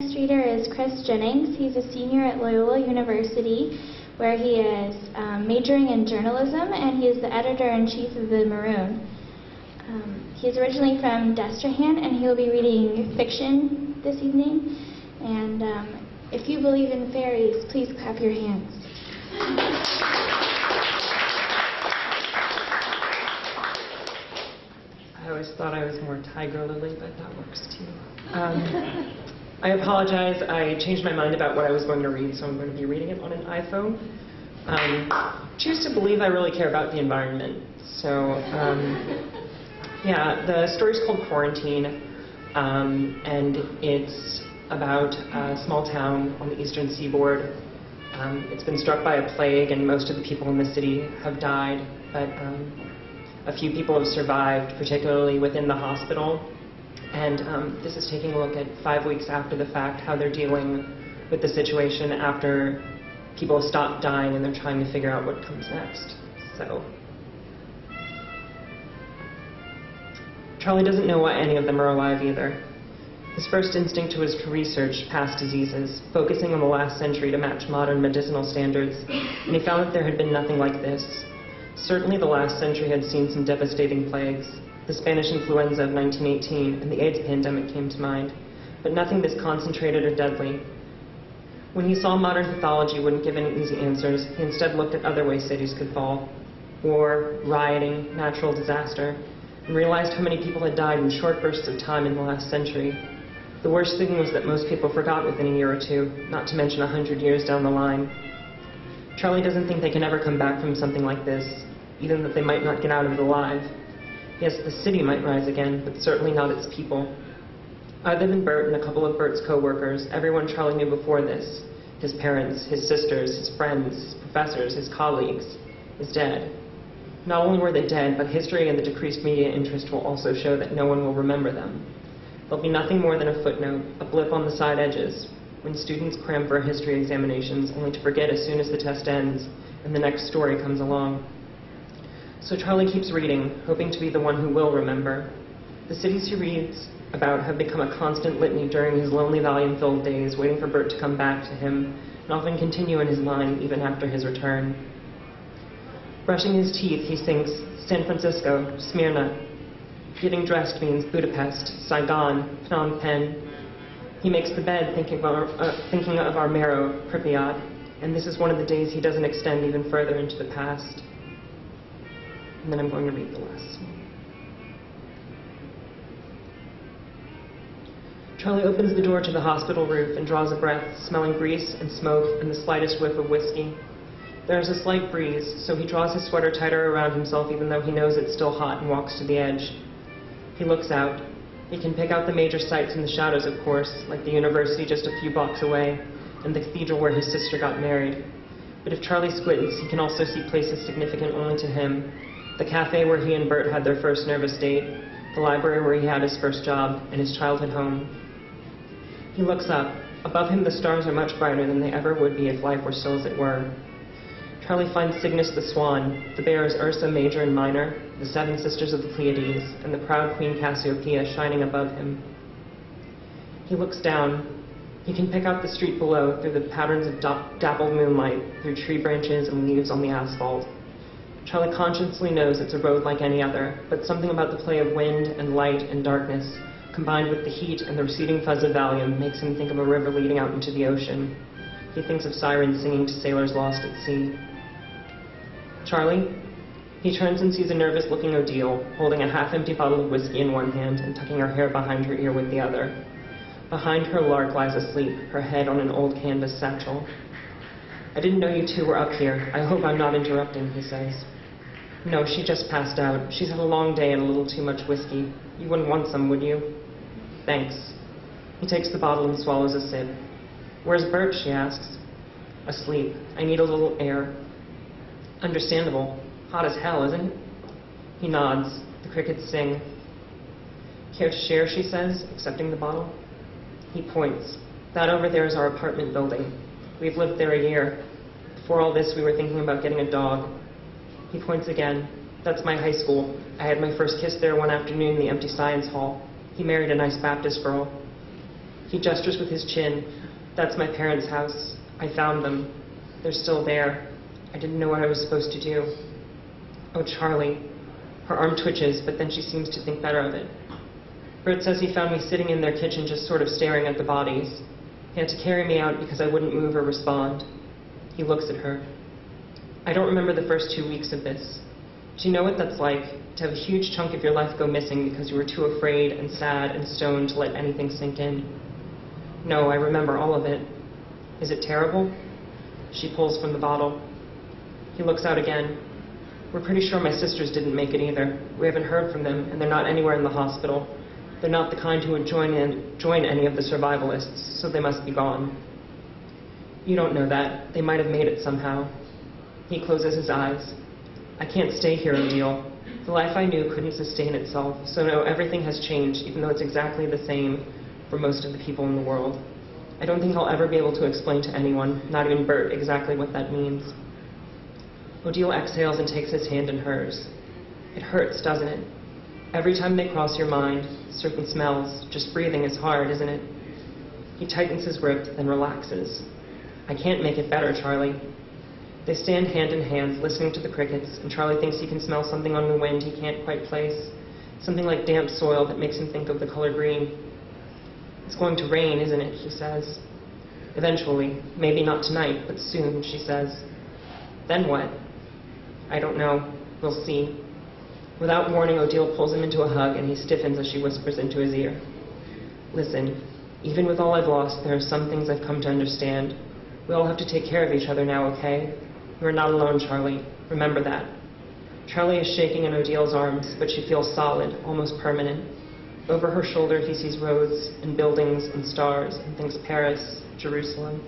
Next reader is Chris Jennings. He's a senior at Loyola University, where he is majoring in journalism, and he is the editor-in-chief of the Maroon. He's originally from Destrehan, and he'll be reading fiction this evening. And if you believe in fairies, please clap your hands. I always thought I was more Tiger Lily, but that works too. I apologize. I changed my mind about what I was going to read, so I'm going to be reading it on an iPhone. Choose to believe I really care about the environment. So, yeah, the story's called Quarantine, and it's about a small town on the eastern seaboard. It's been struck by a plague, and most of the people in the city have died, but a few people have survived, particularly within the hospital. And this is taking a look at 5 weeks after the fact, how they're dealing with the situation after people have stopped dying and they're trying to figure out what comes next. So, Charlie doesn't know why any of them are alive either. His first instinct was to research past diseases, focusing on the last century to match modern medicinal standards, and he found that there had been nothing like this. Certainly the last century had seen some devastating plagues. The Spanish influenza of 1918 and the AIDS pandemic came to mind, but nothing this concentrated or deadly. When he saw modern pathology wouldn't give any easy answers, he instead looked at other ways cities could fall: war, rioting, natural disaster, and realized how many people had died in short bursts of time in the last century. The worst thing was that most people forgot within a year or two, not to mention 100 years down the line. Charlie doesn't think they can ever come back from something like this, even that they might not get out of it alive. Yes, the city might rise again, but certainly not its people. Other than Bert and a couple of Bert's co-workers, everyone Charlie knew before this, his parents, his sisters, his friends, his professors, his colleagues, is dead. Not only were they dead, but history and the decreased media interest will also show that no one will remember them. There'll be nothing more than a footnote, a blip on the side edges, when students cram for history examinations, only to forget as soon as the test ends and the next story comes along. So Charlie keeps reading, hoping to be the one who will remember. The cities he reads about have become a constant litany during his lonely volume-filled days, waiting for Bert to come back to him, and often continue in his line even after his return. Brushing his teeth, he thinks San Francisco, Smyrna. Getting dressed means Budapest, Saigon, Phnom Penh. He makes the bed thinking of Armero, Pripyat, and this is one of the days he doesn't extend even further into the past. And then I'm going to read the last one. Charlie opens the door to the hospital roof and draws a breath, smelling grease and smoke and the slightest whiff of whiskey. There is a slight breeze, so he draws his sweater tighter around himself even though he knows it's still hot, and walks to the edge. He looks out. He can pick out the major sights in the shadows, of course, like the university just a few blocks away and the cathedral where his sister got married. But if Charlie squints, he can also see places significant only to him. The cafe where he and Bert had their first nervous date, the library where he had his first job, and his childhood home. He looks up. Above him the stars are much brighter than they ever would be if life were still as it were. Charlie finds Cygnus the Swan, the bears Ursa Major and Minor, the seven sisters of the Pleiades, and the proud Queen Cassiopeia shining above him. He looks down. He can pick out the street below through the patterns of dappled moonlight, through tree branches and leaves on the asphalt. Charlie consciously knows it's a road like any other, but something about the play of wind and light and darkness, combined with the heat and the receding fuzz of Valium, makes him think of a river leading out into the ocean. He thinks of sirens singing to sailors lost at sea. Charlie? He turns and sees a nervous-looking Odile, holding a half-empty bottle of whiskey in one hand and tucking her hair behind her ear with the other. Behind her, Lark lies asleep, her head on an old canvas satchel. "I didn't know you two were up here. I hope I'm not interrupting," he says. "No, she just passed out. She's had a long day and a little too much whiskey. You wouldn't want some, would you?" "Thanks." He takes the bottle and swallows a sip. "Where's Bert?" she asks. "Asleep. I need a little air." "Understandable. Hot as hell, isn't it?" He nods. The crickets sing. "Care to share?" she says, accepting the bottle. He points. "That over there is our apartment building. We've lived there a year. Before all this, we were thinking about getting a dog." He points again. "That's my high school. I had my first kiss there one afternoon in the empty science hall. He married a nice Baptist girl." He gestures with his chin. That's my parents' house. I found them. They're still there. I didn't know what I was supposed to do. Oh, Charlie. Her arm twitches, but then she seems to think better of it. Bert says he found me sitting in their kitchen just sort of staring at the bodies. He had to carry me out because I wouldn't move or respond. He looks at her. I don't remember the first 2 weeks of this. Do you know what that's like, to have a huge chunk of your life go missing because you were too afraid and sad and stoned to let anything sink in? No, I remember all of it. Is it terrible? She pulls from the bottle. He looks out again. We're pretty sure my sisters didn't make it either. We haven't heard from them, and they're not anywhere in the hospital. They're not the kind who would join any of the survivalists, so they must be gone. You don't know that. They might have made it somehow. He closes his eyes. I can't stay here, Emil. The life I knew couldn't sustain itself, so no, everything has changed, even though it's exactly the same for most of the people in the world. I don't think I'll ever be able to explain to anyone, not even Bert, exactly what that means. Odile exhales and takes his hand in hers. It hurts, doesn't it? Every time they cross your mind, certain smells, just breathing is hard, isn't it? He tightens his grip, then relaxes. I can't make it better, Charlie. They stand hand in hand, listening to the crickets, and Charlie thinks he can smell something on the wind he can't quite place, something like damp soil that makes him think of the color green. It's going to rain, isn't it, he says. Eventually, maybe not tonight, but soon, she says. Then what? I don't know. We'll see. Without warning, Odile pulls him into a hug, and he stiffens as she whispers into his ear. Listen, even with all I've lost, there are some things I've come to understand. We all have to take care of each other now, okay? You're not alone, Charlie. Remember that. Charlie is shaking in Odile's arms, but she feels solid, almost permanent. Over her shoulder, he sees roads and buildings and stars and thinks Paris, Jerusalem.